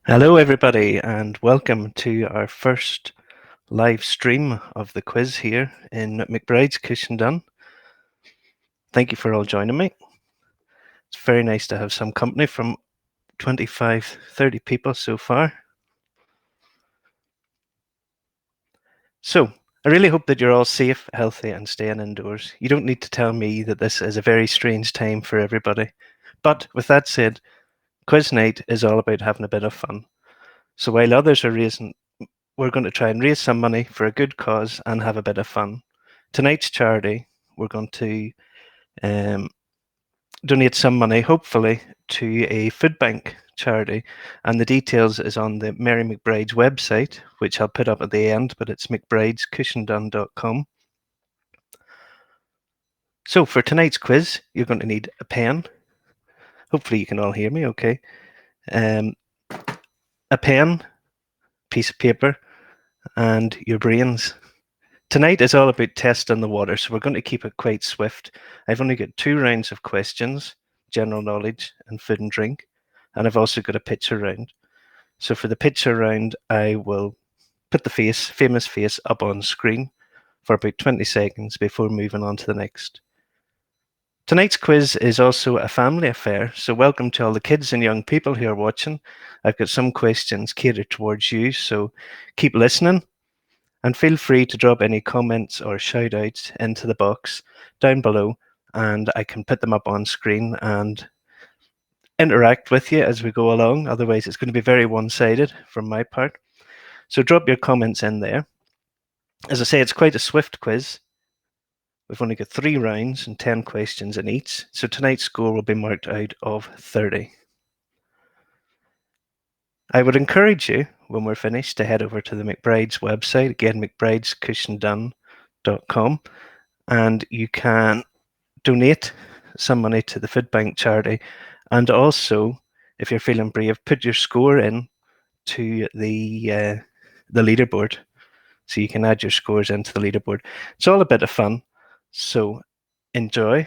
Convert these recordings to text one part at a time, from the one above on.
Hello, everybody, and welcome to our first live stream of the quiz here in McBride's Cushendun. Thank you for all joining me. It's very nice to have some company from 25, 30 people so far. So, I really hope that you're all safe, healthy, and staying indoors. You don't need to tell me that this is a very strange time for everybody. But with that said, quiz night is all about having a bit of fun. So while others are we're going to try and raise some money for a good cause and have a bit of fun. Tonight's charity, we're going to um, donate some money, hopefully, to a food bank charity. And the details is on the Mary McBride's website, which I'll put up at the end, but it's mcbridescushendun.com. So for tonight's quiz, you're going to need a pen. Hopefully you can all hear me okay. A pen, piece of paper, and your brains. Tonight is all about testing the water, so we're going to keep it quite swift. I've only got 2 rounds of questions, general knowledge and food and drink, and I've also got a picture round. So for the picture round, I will put the famous face, up on screen for about 20 seconds before moving on to the next. Tonight's quiz is also a family affair, so welcome to all the kids and young people who are watching. I've got some questions catered towards you, so keep listening. And feel free to drop any comments or shout outs into the box down below, and I can put them up on screen and interact with you as we go along. Otherwise, it's going to be very one-sided from my part. So drop your comments in there. As I say, it's quite a swift quiz. We've only got 3 rounds and 10 questions in each. So tonight's score will be marked out of 30. I would encourage you, when we're finished, to head over to the McBride's website, again, mcbridescushendun.com, and you can donate some money to the food bank charity, and also, if you're feeling brave, put your score in to the leaderboard, so you can add your scores into the leaderboard. It's all a bit of fun, so enjoy.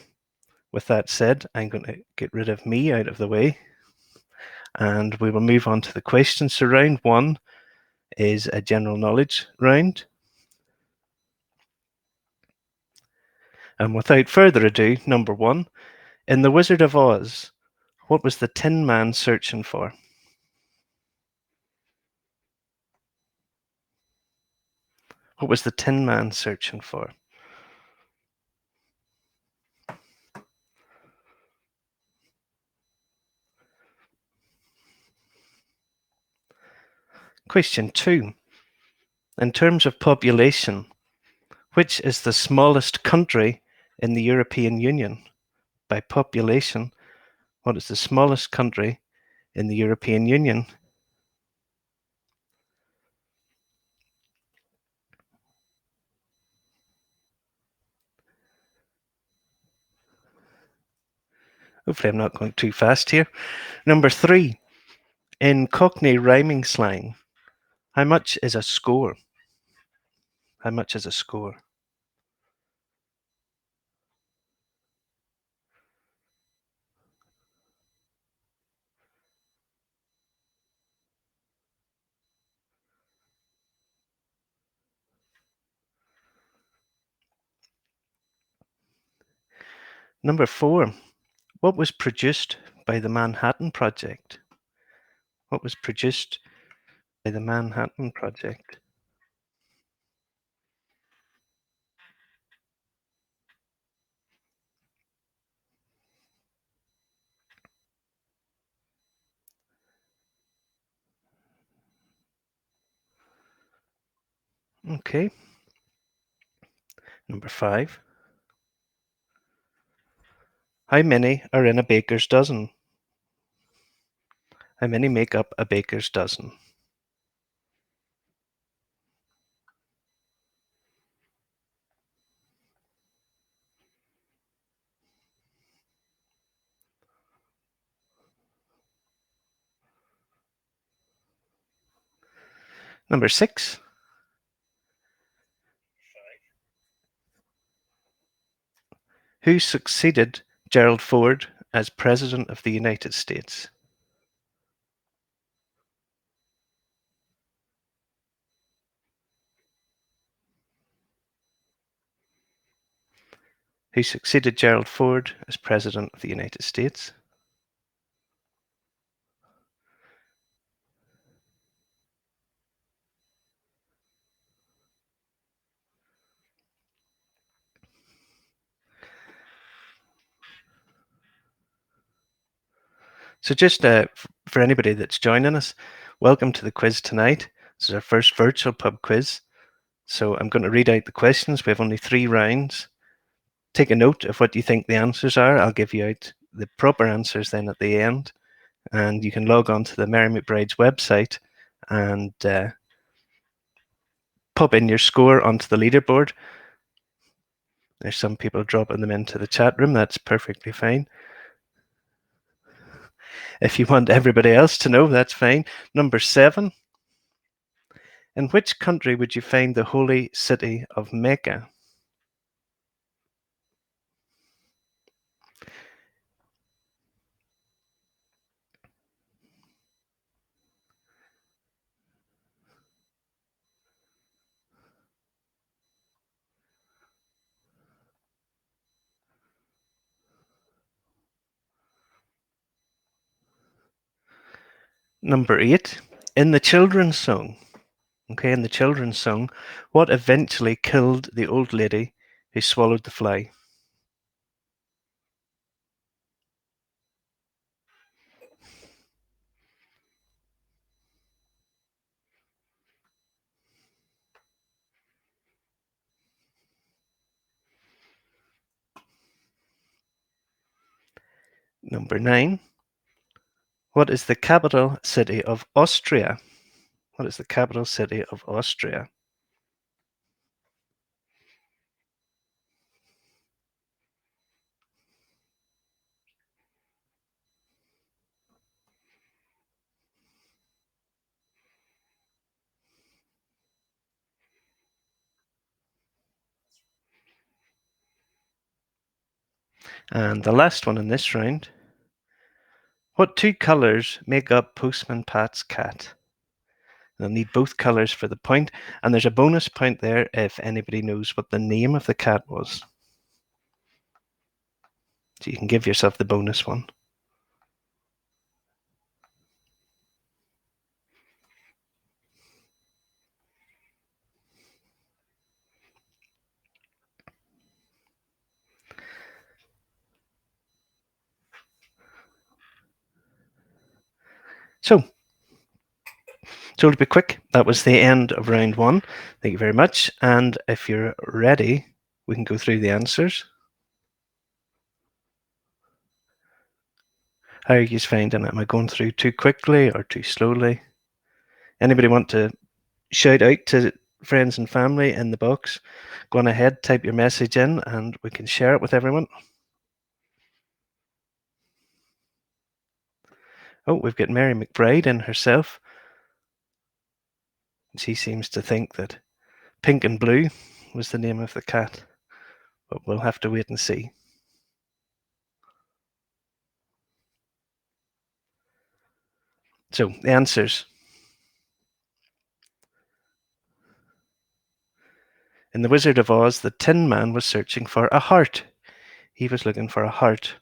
With that said, I'm going to get rid of me out of the way, and we will move on to the questions. So round 1 is a general knowledge round. And without further ado, number 1, in The Wizard of Oz, what was the Tin Man searching for? What was the Tin Man searching for? Question 2. In terms of population, which is the smallest country in the European Union? By population, what is the smallest country in the European Union? Hopefully I'm not going too fast here. Number 3. In Cockney rhyming slang, how much is a score? How much is a score? Number 4. What was produced by the Manhattan Project? What was produced by the Manhattan Project? Okay. Number 5. How many are in a baker's dozen? How many make up a baker's dozen? Number 6. Who succeeded Gerald Ford as President of the United States? Who succeeded Gerald Ford as President of the United States? So just for anybody that's joining us, welcome to the quiz tonight. This is our first virtual pub quiz. So I'm going to read out the questions. We have only 3 rounds. Take a note of what you think the answers are. I'll give you out the proper answers then at the end. And you can log on to the Mary McBride's website and pop in your score onto the leaderboard. There's some people dropping them into the chat room. That's perfectly fine. If you want everybody else to know, that's fine. Number 7. In which country would you find the holy city of Mecca? Number 8. In the children's song, in the children's song, what eventually killed the old lady who swallowed the fly? Number 9. What is the capital city of Austria? What is the capital city of Austria? And the last one in this round. What 2 colours make up Postman Pat's cat? They'll need both colours for the point, and there's a bonus point there if anybody knows what the name of the cat was. So you can give yourself the bonus one. So to be quick, that was the end of round 1. Thank you very much. And if you're ready, we can go through the answers. How are you finding it? Am I going through too quickly or too slowly? Anybody want to shout out to friends and family in the box? Go on ahead, type your message in, and we can share it with everyone. Oh, we've got Mary McBride in herself. She seems to think that Pink and Blue was the name of the cat, but we'll have to wait and see. So, the answers. In The Wizard of Oz, the Tin Man was searching for a heart. He was looking for a heart.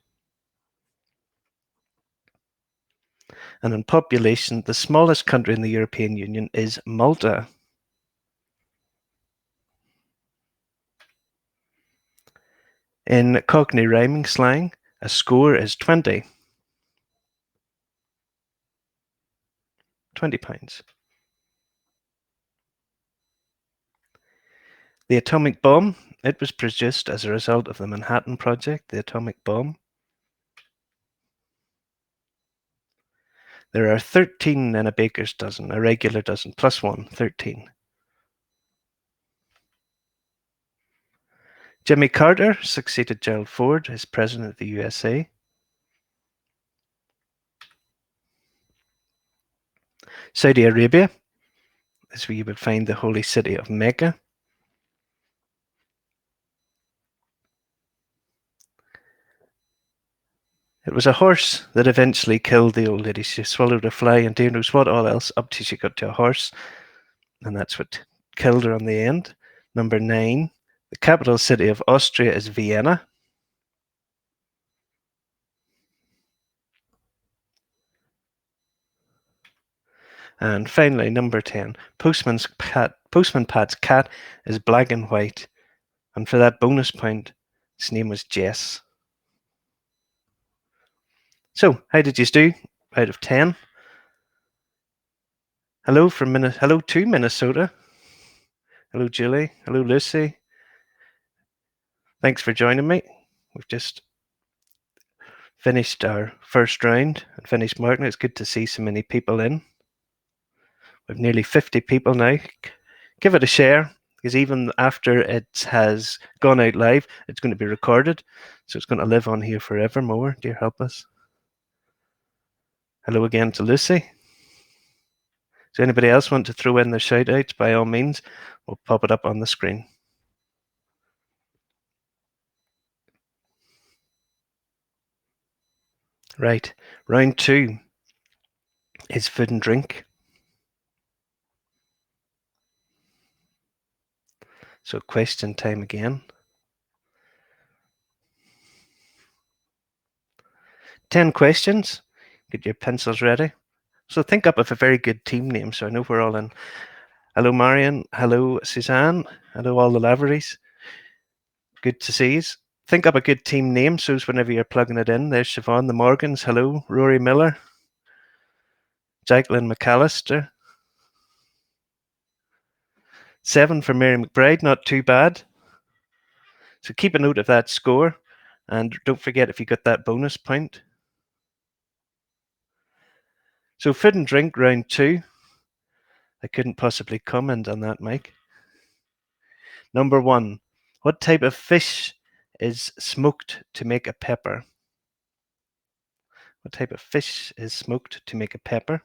And in population, the smallest country in the European Union is Malta. In Cockney rhyming slang, a score is 20. £20. The atomic bomb, it was produced as a result of the Manhattan Project, the atomic bomb. There are 13 in a baker's dozen, a regular dozen, plus 1, 13. Jimmy Carter succeeded Gerald Ford as President of the USA. Saudi Arabia is where you would find the holy city of Mecca. It was a horse that eventually killed the old lady. She swallowed a fly and who knows what all else up till she got to a horse. And that's what killed her on the end. Number 9, the capital city of Austria is Vienna. And finally, number 10, Postman Pat's cat is black and white. And for that bonus point, its name was Jess. So, how did you do out of 10? Hello to Minnesota. Hello, Julie. Hello, Lucy. Thanks for joining me. We've just finished our first round and finished marking. It's good to see so many people in. We've nearly 50 people now. Give it a share, because even after it has gone out live, it's going to be recorded. So it's going to live on here forevermore. Dear help us. Hello again to Lucy. Does anybody else want to throw in their shout outs? By all means, we'll pop it up on the screen. Right, round 2 is food and drink. So question time again. 10 questions. Get your pencils ready. So think up of a very good team name, so I know we're all in. Hello, Marion. Hello, Suzanne. Hello, all the Laverys. Good to see you. Think up a good team name, so whenever you're plugging it in, there's Siobhan, the Morgans. Hello, Rory Miller. Jacqueline McAllister. 7 for Mary McBride, not too bad. So keep a note of that score, and don't forget if you got that bonus point. So food and drink, round 2. I couldn't possibly comment on that, Mike. Number 1, what type of fish is smoked to make a pepper? What type of fish is smoked to make a pepper?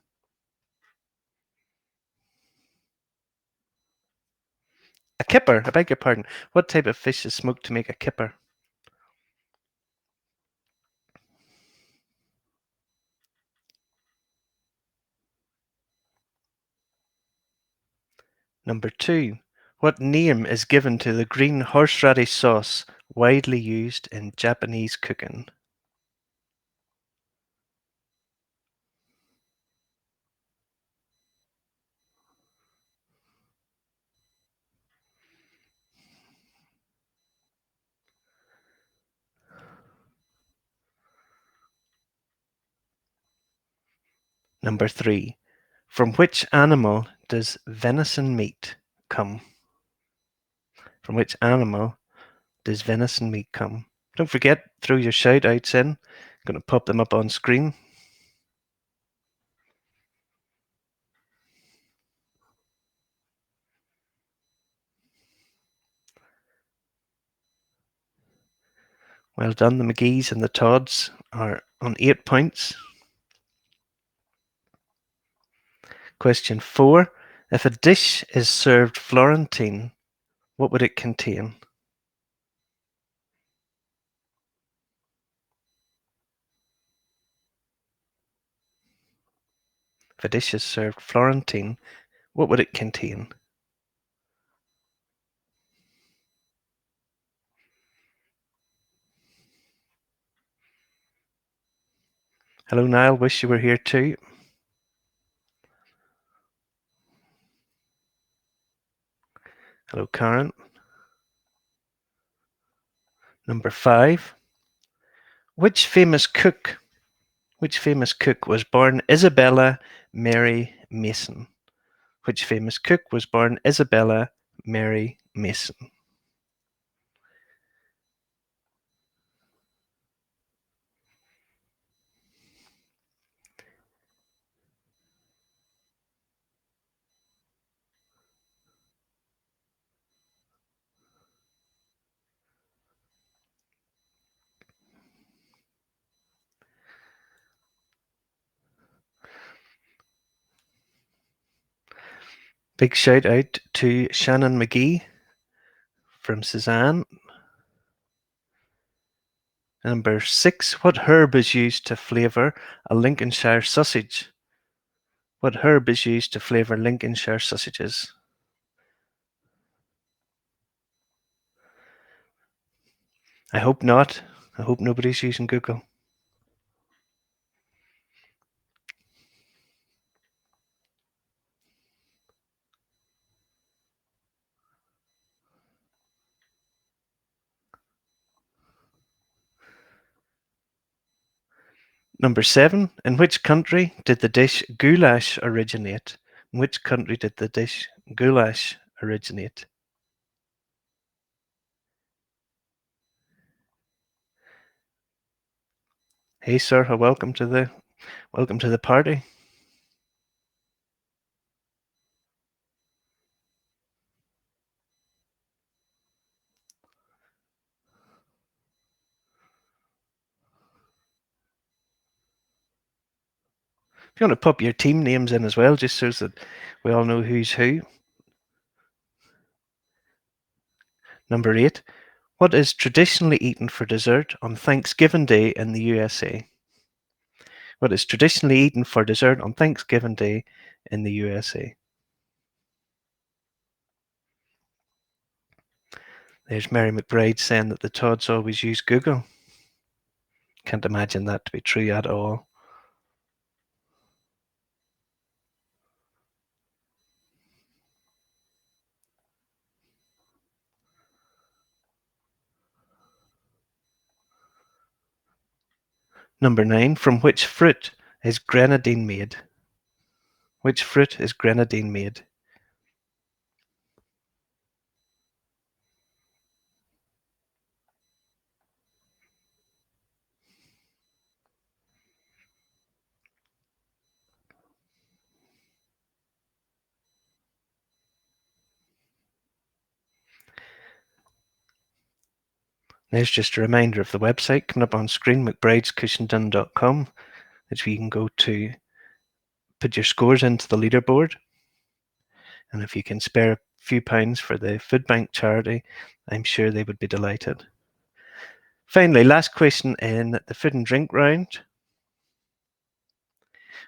A kipper, I beg your pardon. What type of fish is smoked to make a kipper? Number 2, what name is given to the green horseradish sauce widely used in Japanese cooking? Number 3, from which animal does venison meat come? From which animal does venison meat come? Don't forget, throw your shout outs in. I'm going to pop them up on screen. Well done, the McGees and the Todds are on 8 points. Question 4, if a dish is served Florentine, what would it contain? If a dish is served Florentine, what would it contain? Hello, Niall. Wish you were here too. Hello, Karen. Number 5. Which famous cook was born Isabella Mary Mason? Which famous cook was born Isabella Mary Mason? Big shout out to Shannon McGee from Suzanne. Number 6. What herb is used to flavour a Lincolnshire sausage? What herb is used to flavour Lincolnshire sausages? I hope not. I hope nobody's using Google. Number 7, in which country did the dish goulash originate? In which country did the dish goulash originate? Hey sir, welcome to the party. If you want to pop your team names in as well, just so that we all know who's who. Number 8, what is traditionally eaten for dessert on Thanksgiving Day in the USA? What is traditionally eaten for dessert on Thanksgiving Day in the USA? There's Mary McBride saying that the Todds always use Google. Can't imagine that to be true at all. Number 9, from which fruit is grenadine made? Which fruit is grenadine made? There's just a reminder of the website coming up on screen, McBride'sCushendon.com, that you can go to put your scores into the leaderboard. And if you can spare a few pounds for the food bank charity, I'm sure they would be delighted. Finally, last question in the food and drink round.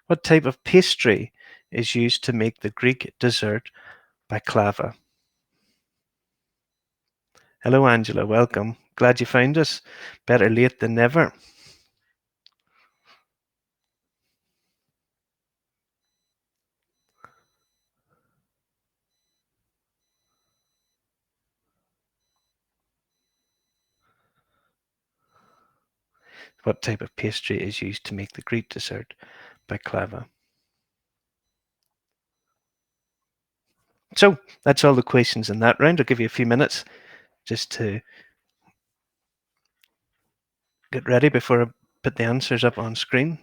What type of pastry is used to make the Greek dessert baklava? Hello, Angela. Welcome. Glad you found us. Better late than never. What type of pastry is used to make the Greek dessert baklava? So that's all the questions in that round. I'll give you a few minutes just to get ready before I put the answers up on screen.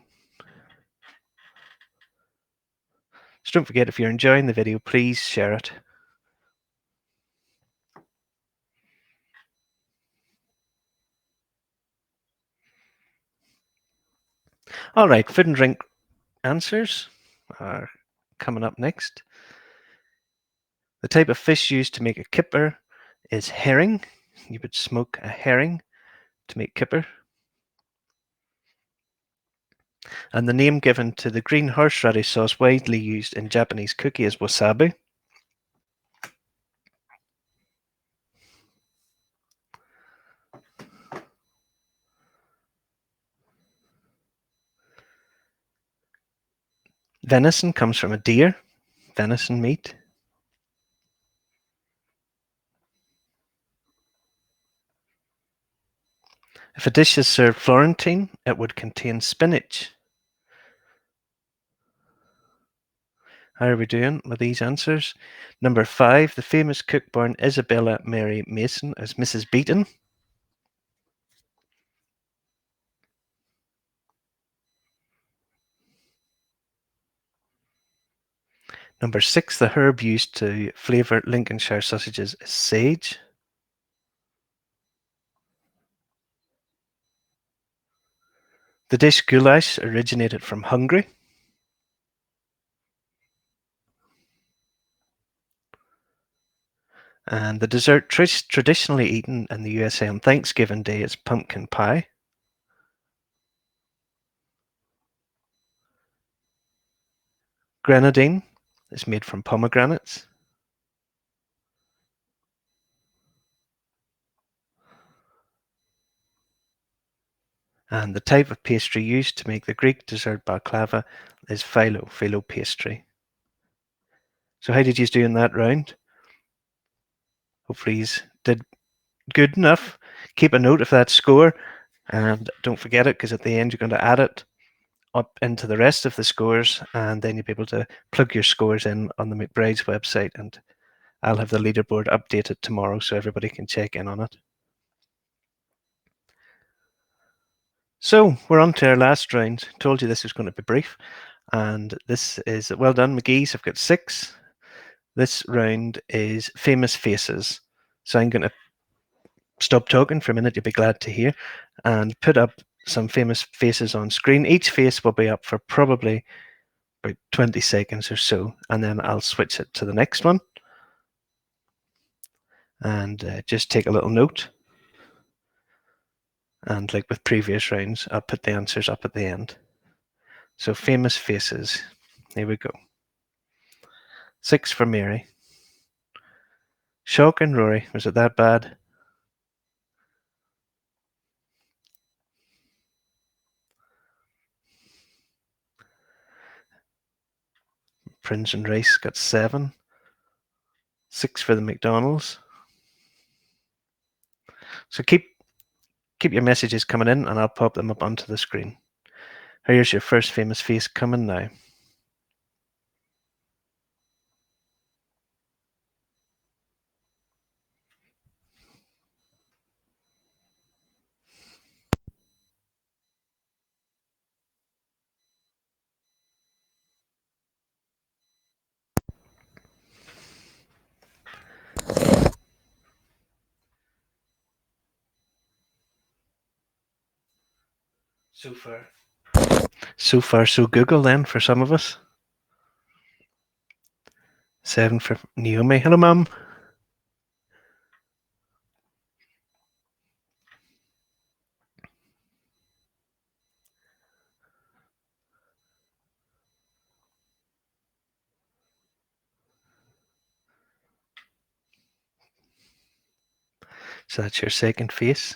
So don't forget, if you're enjoying the video, please share it. All right, food and drink answers are coming up next. The type of fish used to make a kipper is herring. You would smoke a herring to make kipper. And the name given to the green horseradish sauce widely used in Japanese cooking is wasabi. Venison comes from a deer, venison meat. If a dish is served Florentine, it would contain spinach. How are we doing with these answers? Number 5, the famous cook born Isabella Mary Mason as Mrs. Beeton. Number 6, the herb used to flavour Lincolnshire sausages is sage. The dish goulash originated from Hungary. And the dessert traditionally eaten in the USA on Thanksgiving Day is pumpkin pie. Grenadine is made from pomegranates. And the type of pastry used to make the Greek dessert baklava is phyllo pastry. So how did you do in that round? Hopefully you did good enough. Keep a note of that score and don't forget it, because at the end you're going to add it up into the rest of the scores, and then you'll be able to plug your scores in on the McBride's website, and I'll have the leaderboard updated tomorrow so everybody can check in on it. So we're on to our last round. Told you this was going to be brief, and this is well done, McGee's. I've got 6. This round is famous faces. So I'm going to stop talking for a minute, you'll be glad to hear, and put up some famous faces on screen. Each face will be up for probably about 20 seconds or so, and then I'll switch it to the next one. And just take a little note. And like with previous rounds, I'll put the answers up at the end. So famous faces. Here we go. 6 for Mary. Shock and Rory. Was it that bad? Prince and Rice got 7. 6 for the McDonald's. So keep your messages coming in, and I'll pop them up onto the screen. Here's your first famous face coming now. So far, so Google then for some of us. 7 for Naomi. Hello, Mum. So that's your second face.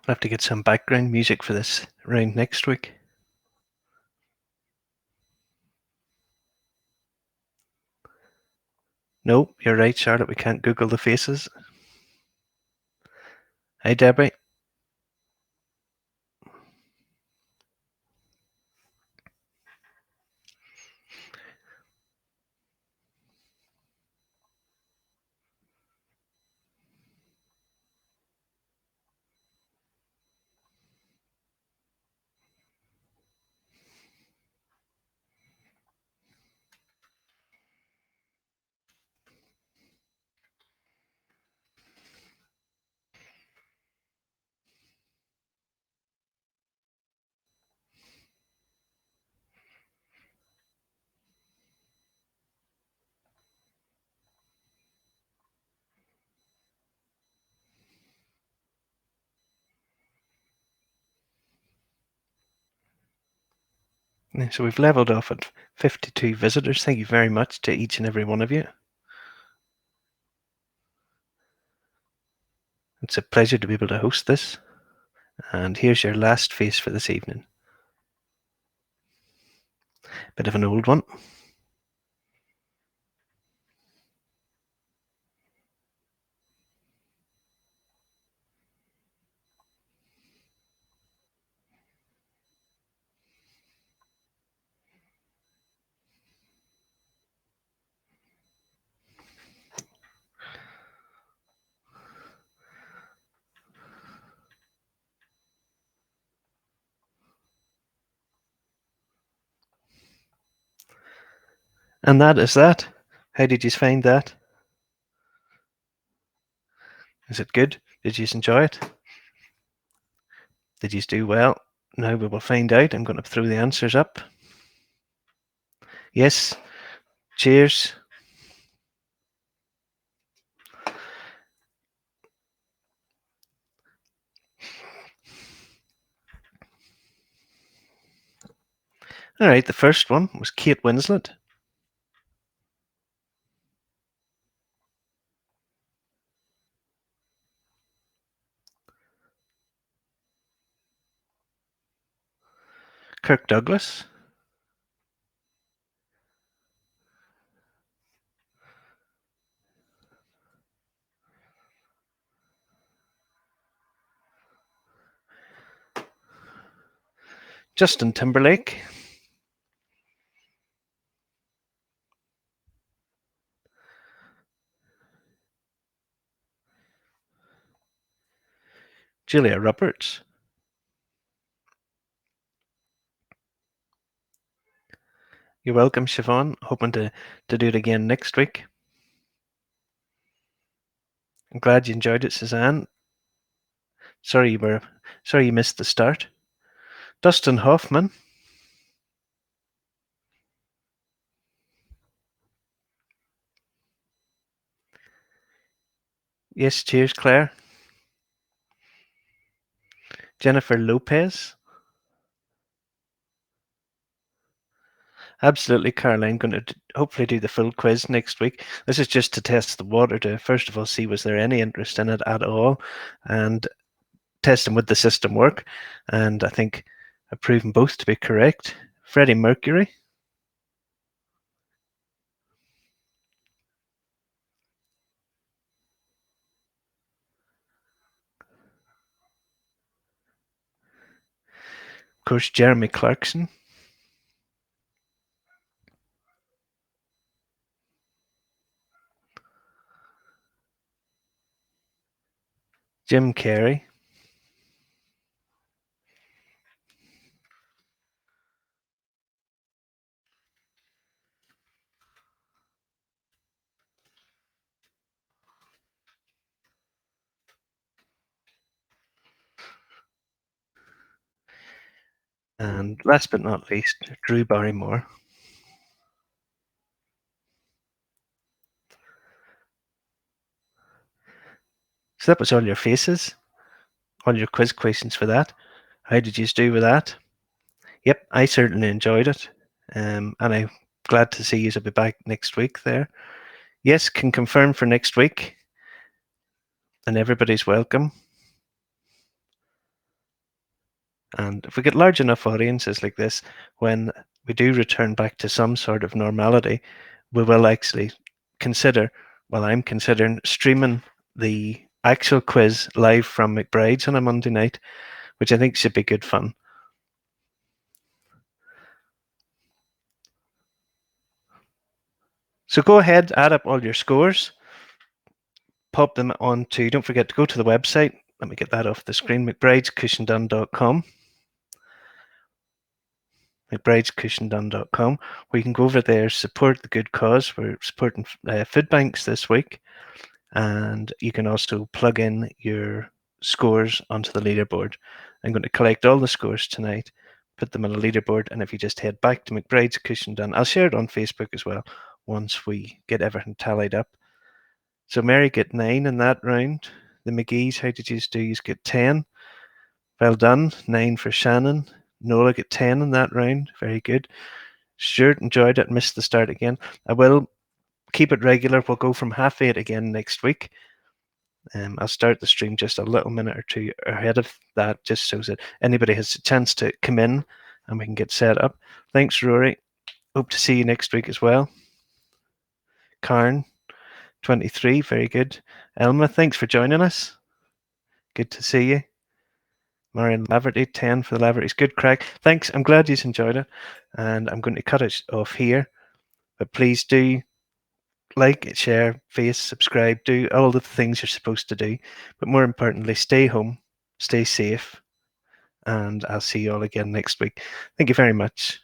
I'll have to get some background music for this round next week. No, you're right, Charlotte. We can't Google the faces. Hi, Debbie. So we've leveled off at 52 visitors. Thank you very much to each and every one of you. It's a pleasure to be able to host this. And here's your last face for this evening. Bit of an old one. And that is that. How did you find that? Is it good? Did you enjoy it? Did you do well? Now we will find out. I'm going to throw the answers up. Yes. Cheers. All right, the first one was Kate Winslet. Kirk Douglas. Justin Timberlake. Julia Roberts. You're welcome, Siobhan. Hoping to do it again next week. I'm glad you enjoyed it, Suzanne. Sorry you missed the start. Dustin Hoffman. Yes, cheers, Claire. Jennifer Lopez. Absolutely, Caroline. Going to hopefully do the full quiz next week. This is just to test the water to first of all see was there any interest in it at all, and testing would the system work. And I think I've proven both to be correct. Freddie Mercury. Of course, Jeremy Clarkson. Jim Carrey. And last but not least, Drew Barrymore. So that was all your faces, all your quiz questions for that. How did you do with that? Yep, I certainly enjoyed it. And I'm glad to see you will be back next week there. Yes, can confirm for next week. And everybody's welcome. And if we get large enough audiences like this, when we do return back to some sort of normality, we will actually consider, well, I'm considering streaming the actual quiz live from McBride's on a Monday night, which I think should be good fun. So go ahead, add up all your scores, pop them onto, don't forget to go to the website. Let me get that off the screen, McBride'sCushiondone.com. McBride'sCushiondone.com, where you can go over there, support the good cause. We're supporting food banks this week, and you can also plug in your scores onto the leaderboard. I'm going to collect all the scores tonight, put them on a leaderboard, and if you just head back to McBride's Cushiondone, I'll share it on Facebook as well once we get everything tallied up. So Mary get 9 in that round. The McGee's, how did you do? You get 10. Well done. 9 for Shannon. Nola get 10 in that round. Very good. Stuart enjoyed it. Missed the start again. I will keep it regular. We'll go from 8:30 again next week. I'll start the stream just a little minute or two ahead of that, just so that anybody has a chance to come in and we can get set up. Thanks, Rory. Hope to see you next week as well. Karen, 23, very good. Elma, thanks for joining us. Good to see you. Marion Laverty, 10 for the Lavertys. Good crack. Thanks. I'm glad you enjoyed it. And I'm going to cut it off here. But please do like, share, face, subscribe, do all the things you're supposed to do. But more importantly, stay home, stay safe, and I'll see you all again next week. Thank you very much.